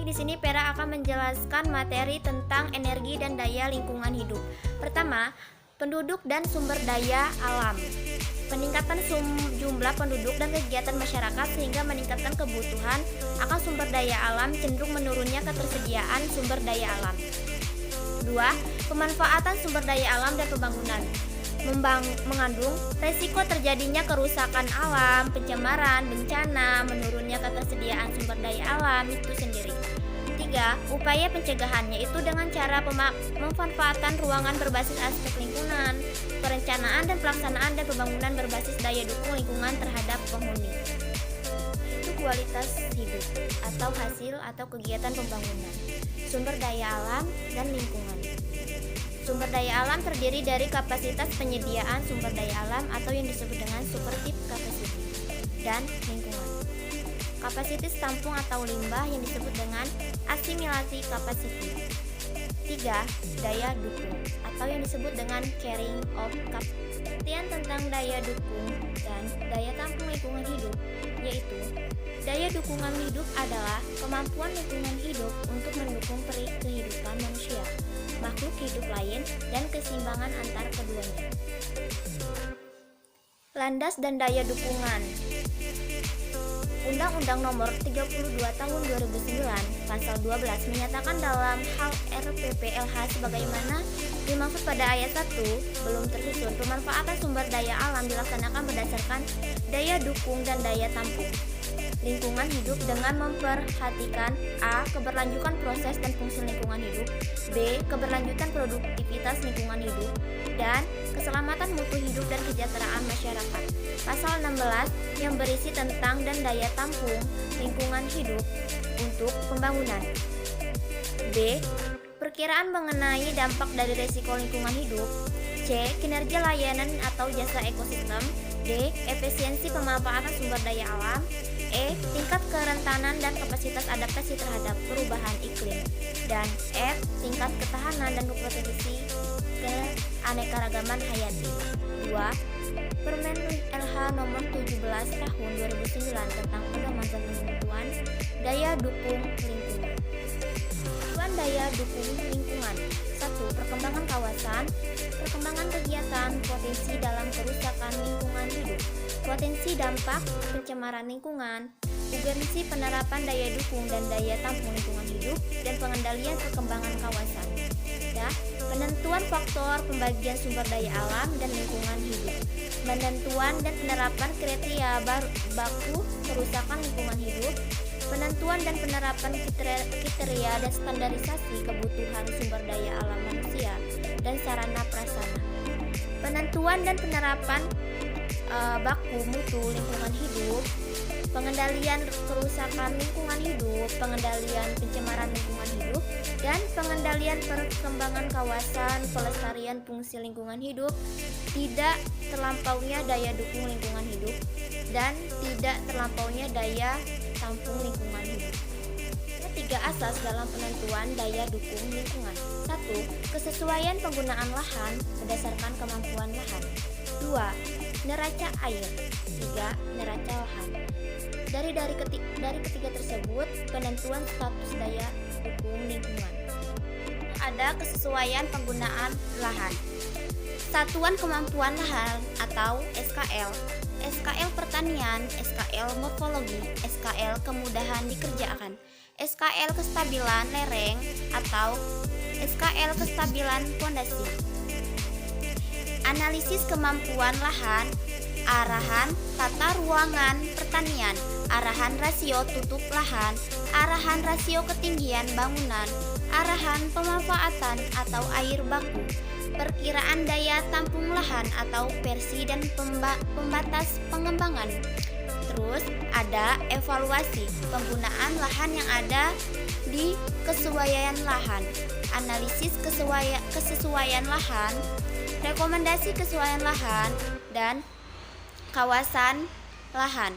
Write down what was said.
Baik, di sini Vera akan menjelaskan materi tentang energi dan daya lingkungan hidup. Pertama, penduduk dan sumber daya alam. Peningkatan jumlah penduduk dan kegiatan masyarakat sehingga meningkatkan kebutuhan akan sumber daya alam, cenderung menurunnya ketersediaan sumber daya alam. 2. Pemanfaatan sumber daya alam dan pembangunan mengandung resiko terjadinya kerusakan alam, pencemaran, bencana, menurunnya ketersediaan sumber daya alam itu sendiri. 3. Upaya pencegahannya itu dengan cara pemanfaatan ruangan berbasis aspek lingkungan, perencanaan dan pelaksanaan dan pembangunan berbasis daya dukung lingkungan terhadap penghuni. Itu kualitas hidup atau hasil atau kegiatan pembangunan. Sumber daya alam dan lingkungan. Sumber daya alam terdiri dari kapasitas penyediaan sumber daya alam atau yang disebut dengan supportive capacity dan lingkungan. Kapasitas tampung atau limbah yang disebut dengan asimilasi capacity. 3. Daya dukung atau yang disebut dengan carrying of capacity. Pengertian tentang daya dukung dan daya tampung lingkungan hidup yaitu daya dukungan hidup adalah kemampuan lingkungan hidup untuk mendukung kehidupan manusia, makhluk hidup lain, dan keseimbangan antar keduanya. Landas dan daya dukungan. Undang-Undang Nomor 32 Tahun 2009 Pasal 12 menyatakan dalam hal RPPLH sebagaimana dimaksud pada ayat 1 belum tersusun, pemanfaatan sumber daya alam dilaksanakan berdasarkan daya dukung dan daya tampung lingkungan hidup dengan memperhatikan a. keberlanjutan proses dan fungsi lingkungan hidup, b. keberlanjutan produktivitas lingkungan hidup, dan keselamatan mutu hidup dan kesejahteraan masyarakat. Pasal 16 yang berisi tentang dan daya tampung lingkungan hidup untuk pembangunan. B. Perkiraan mengenai dampak dari resiko lingkungan hidup. C. Kinerja layanan atau jasa ekosistem. D. Efisiensi pemanfaatan sumber daya alam. E. Tingkat kerentanan dan kapasitas adaptasi terhadap perubahan iklim. Dan F. Tingkat ketahanan dan potensi keanekaragaman hayati. 2. Permen LH nomor 17 tahun 2009 tentang pedoman penentuan daya dukung lingkungan. Tujuan daya dukung lingkungan. 1. Perkembangan kawasan, perkembangan kegiatan, potensi dalam kerusakan lingkungan hidup, potensi dampak pencemaran lingkungan, urgensi penerapan daya dukung dan daya tampung lingkungan hidup, dan pengendalian perkembangan kawasan. Ya, penentuan faktor pembagian sumber daya alam dan lingkungan hidup, penentuan dan penerapan kriteria baku kerusakan lingkungan hidup, penentuan dan penerapan kriteria dan standarisasi kebutuhan sumber daya alam manusia dan sarana prasarana, penentuan dan penerapan baku mutu lingkungan hidup, pengendalian kerusakan lingkungan hidup, pengendalian pencemaran lingkungan hidup, dan pengendalian perkembangan kawasan, pelestarian fungsi lingkungan hidup, tidak terlampaunya daya dukung lingkungan hidup, dan tidak terlampaunya daya tampung lingkungan hidup. Ada 3 asas dalam penentuan daya dukung lingkungan. 1. Kesesuaian penggunaan lahan berdasarkan kemampuan lahan. 2. Neraca air. 3. Neraca lahan. Dari ketiga tersebut, penentuan status daya dukung lingkungan. Ada kesesuaian penggunaan lahan. Satuan kemampuan lahan atau SKL. SKL pertanian, SKL morfologi, SKL kemudahan dikerjakan, SKL kestabilan lereng atau SKL kestabilan fondasi. Analisis kemampuan lahan, arahan tata ruangan pertanian, arahan rasio tutup lahan, arahan rasio ketinggian bangunan, arahan pemanfaatan atau air baku, perkiraan daya tampung lahan atau versi dan pembatas pengembangan. Terus ada evaluasi penggunaan lahan yang ada di kesesuaian lahan, analisis kesesuaian lahan, rekomendasi kesesuaian lahan, dan kawasan lahan.